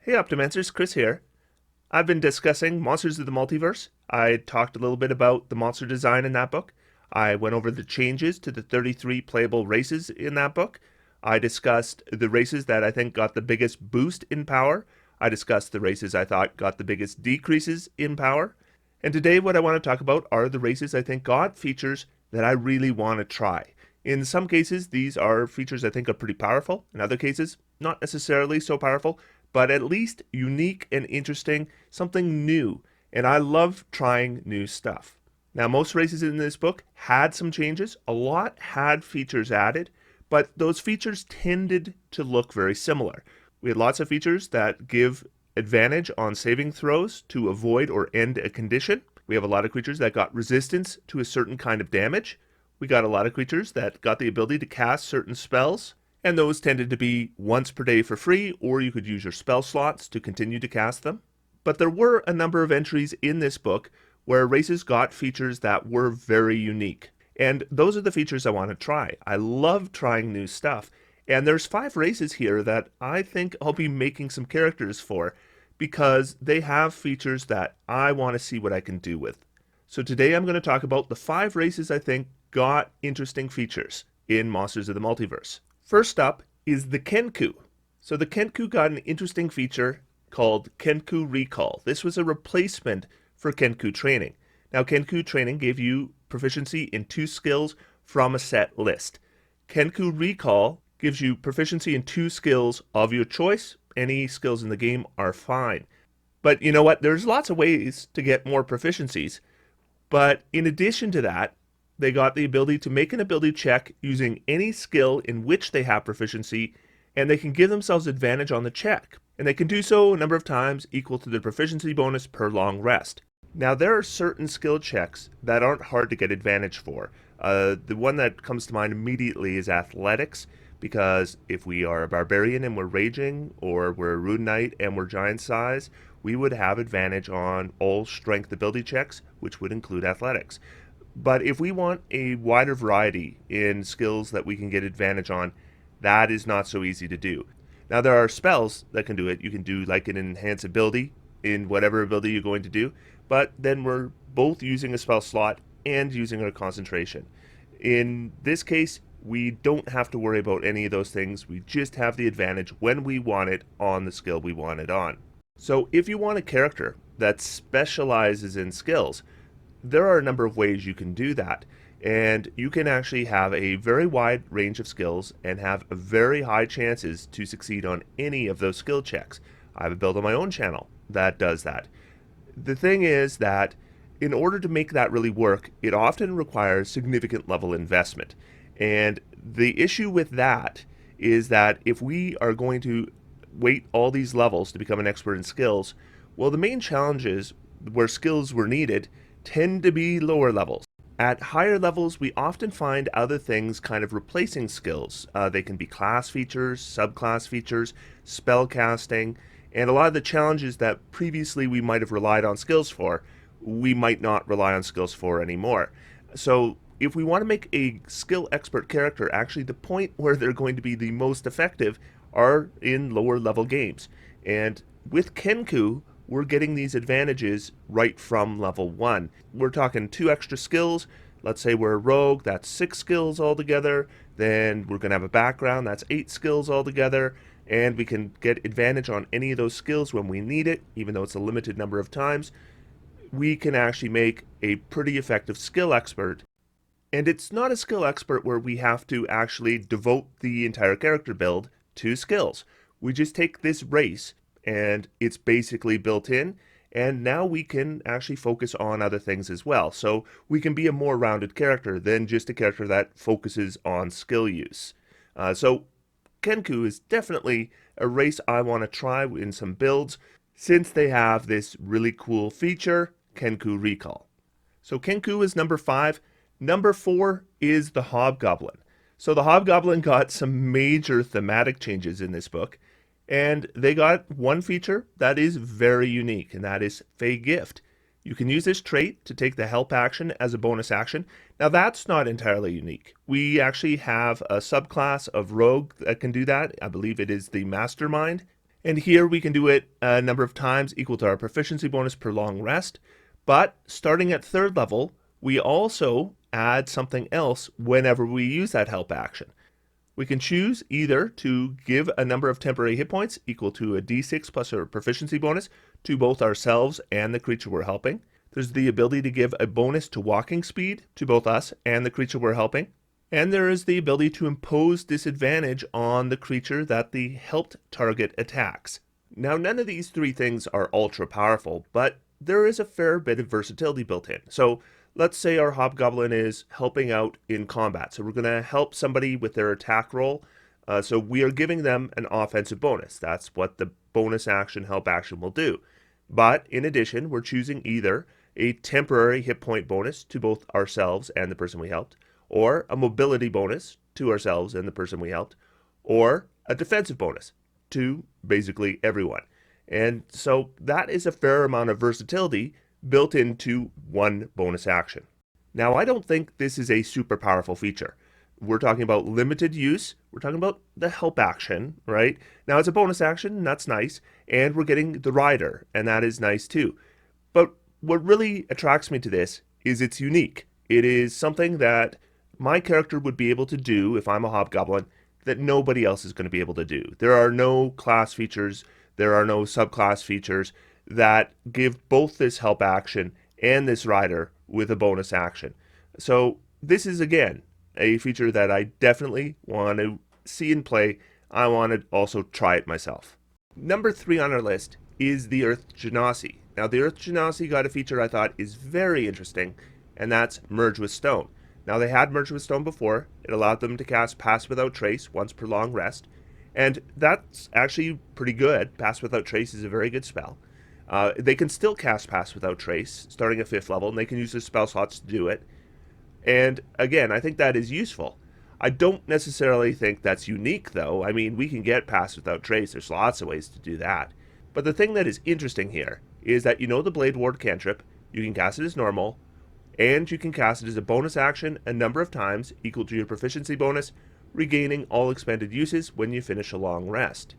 Hey Optimancers, Chris here. I've been discussing Monsters of the Multiverse. I talked a little bit about the monster design in that book. I went over the changes to the 33 playable races in that book. I discussed the races that I think got the biggest boost in power. I discussed the races I thought got the biggest decreases in power. And today what I want to talk about are the races I think got features that I really want to try. In some cases, these are features I think are pretty powerful. In other cases, not necessarily so powerful, but at least unique and interesting, something new. And I love trying new stuff. Now, most races in this book had some changes. A lot had features added, but those features tended to look very similar. We had lots of features that give advantage on saving throws to avoid or end a condition. We have a lot of creatures that got resistance to a certain kind of damage. We got a lot of creatures that got the ability to cast certain spells, and those tended to be once per day for free, or you could use your spell slots to continue to cast them. But there were a number of entries in this book where races got features that were very unique. And those are the features I want to try. I love trying new stuff. And there's 5 races here that I think I'll be making some characters for because they have features that I want to see what I can do with. So today I'm going to talk about the 5 races I think got interesting features in Monsters of the Multiverse. First up is the Kenku. So the Kenku got an interesting feature called Kenku Recall. This was a replacement for Kenku Training. Now Kenku Training gave you proficiency in 2 skills from a set list. Kenku Recall gives you proficiency in 2 skills of your choice. Any skills in the game are fine. But you know what? There's lots of ways to get more proficiencies. But in addition to that, they got the ability to make an ability check using any skill in which they have proficiency, and they can give themselves advantage on the check. And they can do so a number of times equal to the proficiency bonus per long rest. Now, there are certain skill checks that aren't hard to get advantage for. The one that comes to mind immediately is athletics, because if we are a barbarian and we're raging, or we're a rune knight and we're giant size, we would have advantage on all strength ability checks, which would include athletics. But if we want a wider variety in skills that we can get advantage on, that is not so easy to do. Now there are spells that can do it. You can do like an enhance ability in whatever ability you're going to do, but then we're both using a spell slot and using our concentration. In this case, we don't have to worry about any of those things. We just have the advantage when we want it on the skill we want it on. So if you want a character that specializes in skills, there are a number of ways you can do that, and you can actually have a very wide range of skills and have very high chances to succeed on any of those skill checks. I have a build on my own channel that does that. The thing is that in order to make that really work, it often requires significant level investment. And the issue with that is that if we are going to wait all these levels to become an expert in skills, well, the main challenges where skills were needed tend to be lower levels. At higher levels, we often find other things kind of replacing skills. They can be class features, subclass features, spell casting, and a lot of the challenges that previously we might have relied on skills for, we might not rely on skills for anymore. So if we want to make a skill expert character, actually the point where they're going to be the most effective are in lower level games. And with Kenku, we're getting these advantages right from level 1. We're talking 2 extra skills. Let's say we're a rogue, that's 6 skills altogether. Then we're going to have a background, that's 8 skills altogether. And we can get advantage on any of those skills when we need it, even though it's a limited number of times. We can actually make a pretty effective skill expert. And it's not a skill expert where we have to actually devote the entire character build to skills. We just take this race, and it's basically built in, and now we can actually focus on other things as well. So we can be a more rounded character than just a character that focuses on skill use. So Kenku is definitely a race I want to try in some builds, since they have this really cool feature, Kenku Recall. So Kenku is number 5. Number 4 is the Hobgoblin. So the Hobgoblin got some major thematic changes in this book. And they got one feature that is very unique, and that is Fey Gift. You can use this trait to take the help action as a bonus action. Now that's not entirely unique. We actually have a subclass of rogue that can do that. I believe it is the Mastermind. And here we can do it a number of times equal to our proficiency bonus per long rest. But starting at 3rd level, we also add something else whenever we use that help action. We can choose either to give a number of temporary hit points equal to a d6 plus our proficiency bonus to both ourselves and the creature we're helping. There's the ability to give a bonus to walking speed to both us and the creature we're helping. And there is the ability to impose disadvantage on the creature that the helped target attacks. Now, none of these 3 things are ultra powerful, but there is a fair bit of versatility built in. So let's say our hobgoblin is helping out in combat. So we're going to help somebody with their attack roll. So we are giving them an offensive bonus. That's what the bonus action help action will do. But in addition, we're choosing either a temporary hit point bonus to both ourselves and the person we helped, or a mobility bonus to ourselves and the person we helped, or a defensive bonus to basically everyone. And so that is a fair amount of versatility built into one bonus action. Now, I don't think this is a super powerful feature. We're talking about limited use. We're talking about the help action, right? Now, it's a bonus action, and that's nice. And we're getting the rider, and that is nice too. But what really attracts me to this is it's unique. It is something that my character would be able to do if I'm a hobgoblin that nobody else is going to be able to do. There are no class features, there are no subclass features that give both this help action and this rider with a bonus action. So this is, again, a feature that I definitely want to see in play. I want to also try it myself. Number 3 on our list is the Earth Genasi. Now, the Earth Genasi got a feature I thought is very interesting, and that's Merge with Stone. Now, they had Merge with Stone before. It allowed them to cast Pass Without Trace once per long rest, and that's actually pretty good. Pass Without Trace is a very good spell. They can still cast Pass Without Trace starting at 5th level, and they can use their spell slots to do it. And again, I think that is useful. I don't necessarily think that's unique, though. I mean, we can get Pass Without Trace. There's lots of ways to do that. But the thing that is interesting here is that you know the Blade Ward cantrip, you can cast it as normal, and you can cast it as a bonus action a number of times equal to your proficiency bonus, regaining all expended uses when you finish a long rest.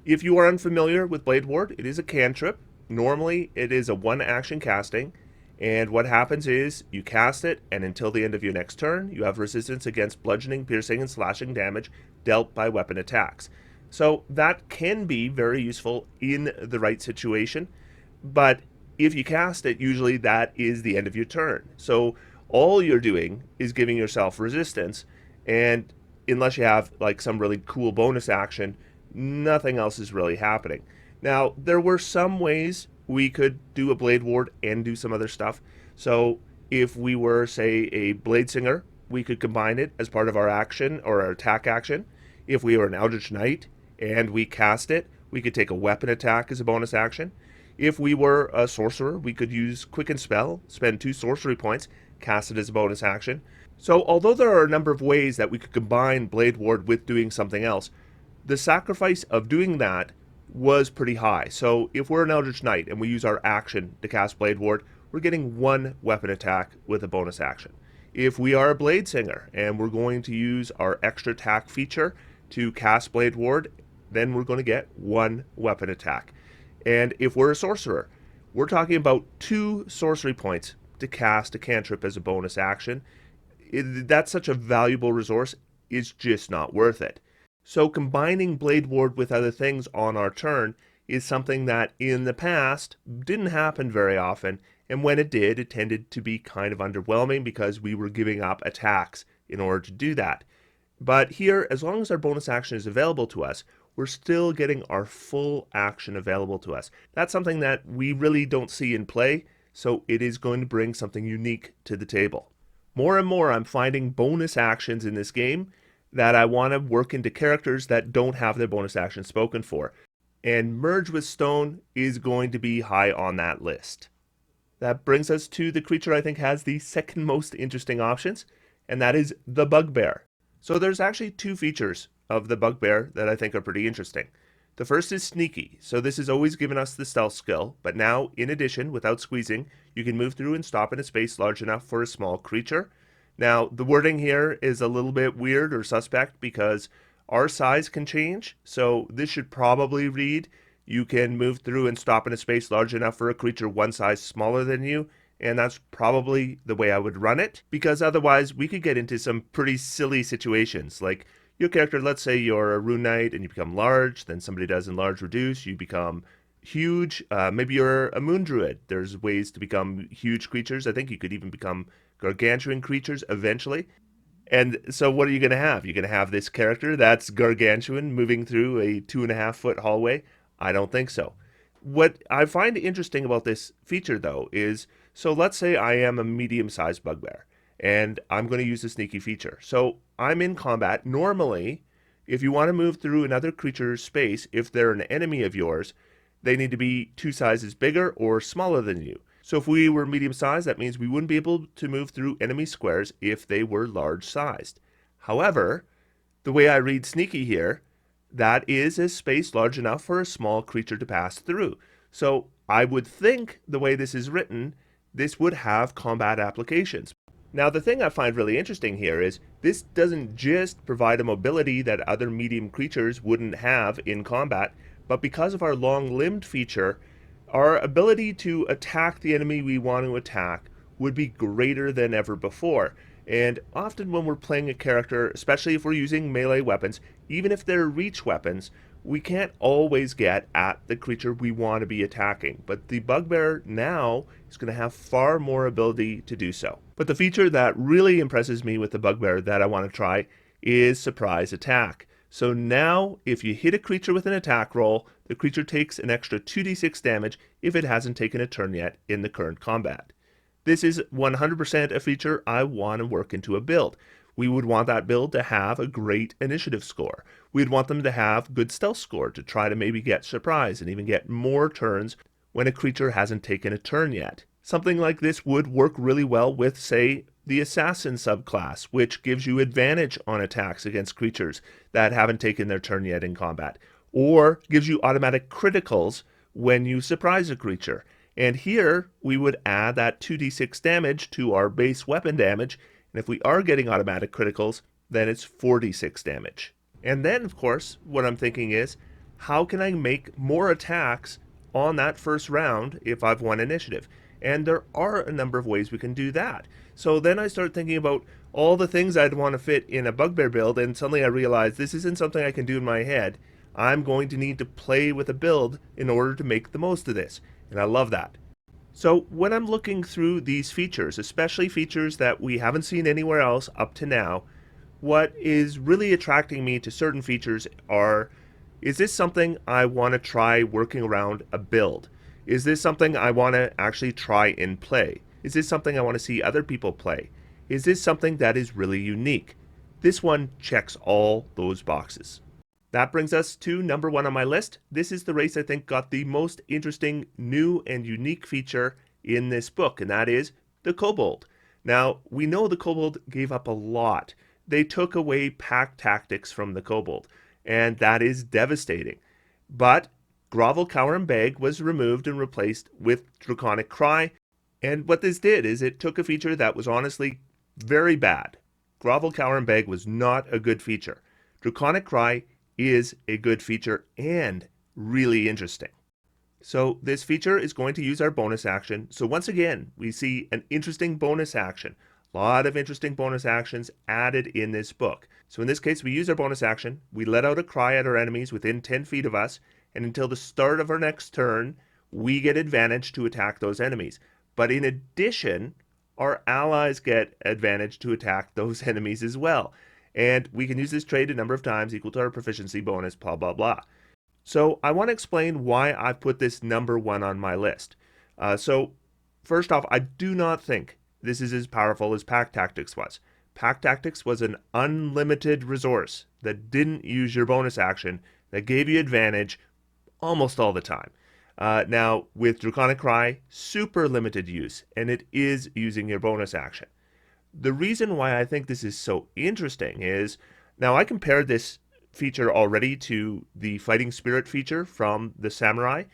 If you are unfamiliar with Blade Ward, it is a cantrip. Normally, it is a 1-action casting, and what happens is you cast it, and until the end of your next turn, you have resistance against bludgeoning, piercing, and slashing damage dealt by weapon attacks. So that can be very useful in the right situation, but if you cast it, usually that is the end of your turn. So all you're doing is giving yourself resistance, and unless you have like some really cool bonus action, nothing else is really happening. Now, there were some ways we could do a Blade Ward and do some other stuff. So if we were, say, a Blade Singer, we could combine it as part of our action or our attack action. If we were an Eldritch Knight and we cast it, we could take a weapon attack as a bonus action. If we were a sorcerer, we could use Quicken Spell, spend 2 sorcery points, cast it as a bonus action. So although there are a number of ways that we could combine Blade Ward with doing something else, the sacrifice of doing that was pretty high. So if we're an Eldritch Knight and we use our action to cast Blade Ward, we're getting 1 weapon attack with a bonus action. If we are a Blade Singer and we're going to use our extra attack feature to cast Blade Ward, then we're going to get 1 weapon attack. And if we're a sorcerer, we're talking about 2 sorcery points to cast a cantrip as a bonus action. That's such a valuable resource, it's just not worth it. So combining Blade Ward with other things on our turn is something that in the past didn't happen very often, and when it did, it tended to be kind of underwhelming because we were giving up attacks in order to do that. But here, as long as our bonus action is available to us, we're still getting our full action available to us. That's something that we really don't see in play, so it is going to bring something unique to the table. More and more, I'm finding bonus actions in this game that I want to work into characters that don't have their bonus action spoken for. And Merge with Stone is going to be high on that list. That brings us to the creature I think has the second most interesting options, and that is the Bugbear. So there's actually 2 features of the Bugbear that I think are pretty interesting. The first is Sneaky. So this has always given us the stealth skill, but now, in addition, without squeezing, you can move through and stop in a space large enough for a small creature. Now, the wording here is a little bit weird or suspect because our size can change, so this should probably read you can move through and stop in a space large enough for a creature one size smaller than you, and that's probably the way I would run it, because otherwise we could get into some pretty silly situations. Like your character, let's say you're a Rune Knight and you become large, then somebody does enlarge reduce, you become huge. Maybe you're a Moon Druid. There's ways to become huge creatures. I think you could even become gargantuan creatures eventually. And so what are you going to have? You're going to have this character that's gargantuan moving through a 2.5 foot hallway? I don't think so. What I find interesting about this feature, though, is so let's say I am a medium sized bugbear and I'm going to use the sneaky feature. So I'm in combat. Normally, if you want to move through another creature's space, if they're an enemy of yours, they need to be 2 sizes bigger or smaller than you. So if we were medium sized, that means we wouldn't be able to move through enemy squares if they were large sized. However, the way I read sneaky here, that is a space large enough for a small creature to pass through. So I would think the way this is written, this would have combat applications. Now, the thing I find really interesting here is this doesn't just provide a mobility that other medium creatures wouldn't have in combat, but because of our long-limbed feature, our ability to attack the enemy we want to attack would be greater than ever before. And often when we're playing a character, especially if we're using melee weapons, even if they're reach weapons, we can't always get at the creature we want to be attacking. But the bugbear now is going to have far more ability to do so. But the feature that really impresses me with the bugbear that I want to try is surprise attack. So now, if you hit a creature with an attack roll, the creature takes an extra 2d6 damage if it hasn't taken a turn yet in the current combat. This is 100% a feature I want to work into a build. We would want that build to have a great initiative score. We'd want them to have good stealth score to try to maybe get surprise and even get more turns when a creature hasn't taken a turn yet. Something like this would work really well with, say, the Assassin subclass, which gives you advantage on attacks against creatures that haven't taken their turn yet in combat, or gives you automatic criticals when you surprise a creature. And here, we would add that 2d6 damage to our base weapon damage, and if we are getting automatic criticals, then it's 4d6 damage. And then, of course, what I'm thinking is, how can I make more attacks on that first round if I've won initiative? And there are a number of ways we can do that. So then I start thinking about all the things I'd want to fit in a bugbear build, and suddenly I realize this isn't something I can do in my head. I'm going to need to play with a build in order to make the most of this, and I love that. So when I'm looking through these features, especially features that we haven't seen anywhere else up to now, what is really attracting me to certain features are, is this something I want to try working around a build? Is this something I want to actually try and play? Is this something I want to see other people play? Is this something that is really unique? This one checks all those boxes. That brings us to number 1 on my list. This is the race I think got the most interesting new and unique feature in this book, and that is the Kobold. Now, we know the Kobold gave up a lot. They took away pack tactics from the Kobold, and that is devastating. But Grovel, Cower, and Beg was removed and replaced with Draconic Cry, and what this did is it took a feature that was honestly very bad. Grovel, Cower, and Beg was not a good feature. Draconic Cry is a good feature and really interesting. So this feature is going to use our bonus action. So once again, we see an interesting bonus action. A lot of interesting bonus actions added in this book. So in this case, we use our bonus action. We let out a cry at our enemies within 10 feet of us, and until the start of our next turn, we get advantage to attack those enemies. But in addition, our allies get advantage to attack those enemies as well. And we can use this trait a number of times equal to our proficiency bonus, blah, blah, blah. So I want to explain why I've put this number 1 on my list. So first off, I do not think this is as powerful as Pack Tactics was. Pack Tactics was an unlimited resource that didn't use your bonus action, that gave you advantage almost all the time. Now, with Draconic Cry, super limited use, and it is using your bonus action. The reason why I think this is so interesting is, now I compared this feature already to the Fighting Spirit feature from the Samurai,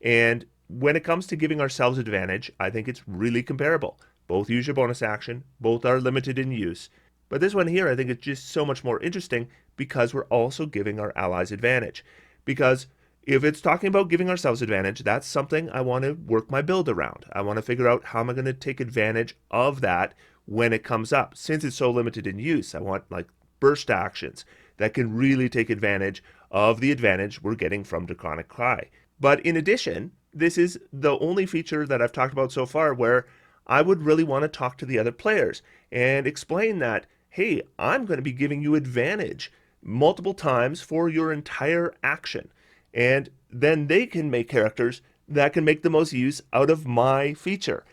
and when it comes to giving ourselves advantage, I think it's really comparable. Both use your bonus action, both are limited in use, but this one here I think is just so much more interesting because we're also giving our allies advantage. Because If it's talking about giving ourselves advantage, that's something I want to work my build around. I want to figure out how am I going to take advantage of that when it comes up. Since it's so limited in use, I want like burst actions that can really take advantage of the advantage we're getting from Draconic Cry. But in addition, this is the only feature that I've talked about so far where I would really want to talk to the other players and explain that, hey, I'm going to be giving you advantage multiple times for your entire action. And then they can make characters that can make the most use out of my feature.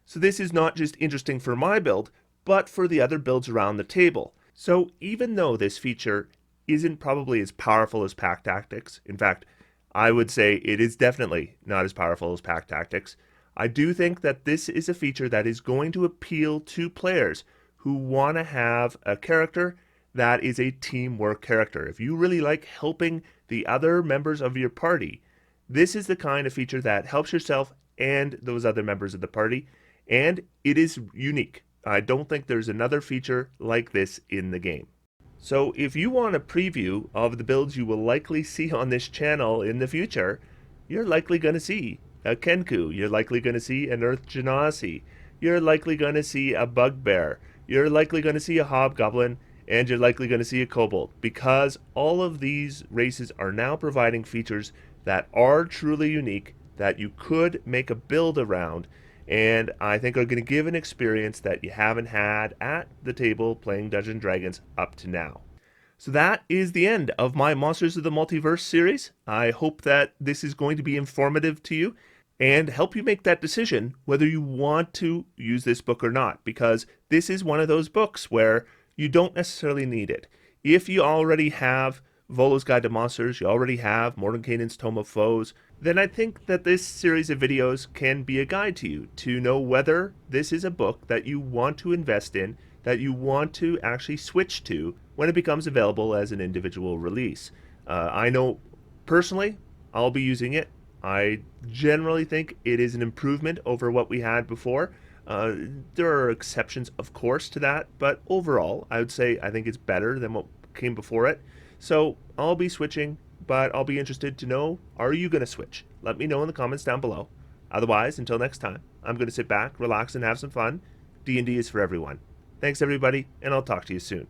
So this is not just interesting for my build, but for the other builds around the table. So even though this feature isn't probably as powerful as Pack Tactics, in fact, I would say it is definitely not as powerful as Pack Tactics, I do think that this is a feature that is going to appeal to players who want to have a character that is a teamwork character. If you really like helping the other members of your party, this is the kind of feature that helps yourself and those other members of the party, and it is unique. I don't think there's another feature like this in the game. So if you want a preview of the builds you will likely see on this channel in the future, you're likely going to see a Kenku, you're likely going to see an Earth Genasi, you're likely going to see a Bugbear, you're likely going to see a Hobgoblin, and you're likely going to see a Kobold, because all of these races are now providing features that are truly unique, that you could make a build around, and I think are going to give an experience that you haven't had at the table playing Dungeons & Dragons up to now. So that is the end of my Monsters of the Multiverse series. I hope that this is going to be informative to you and help you make that decision whether you want to use this book or not, because this is one of those books where you don't necessarily need it. If you already have Volo's Guide to Monsters, you already have Mordenkainen's Tome of Foes, then I think that this series of videos can be a guide to you to know whether this is a book that you want to invest in, that you want to actually switch to when it becomes available as an individual release. I know personally I'll be using it. I generally think it is an improvement over what we had before. There are exceptions, of course, to that, but overall, I would say I think it's better than what came before it. So I'll be switching, but I'll be interested to know, are you going to switch? Let me know in the comments down below. Otherwise, until next time, I'm going to sit back, relax, and have some fun. D&D is for everyone. Thanks, everybody, and I'll talk to you soon.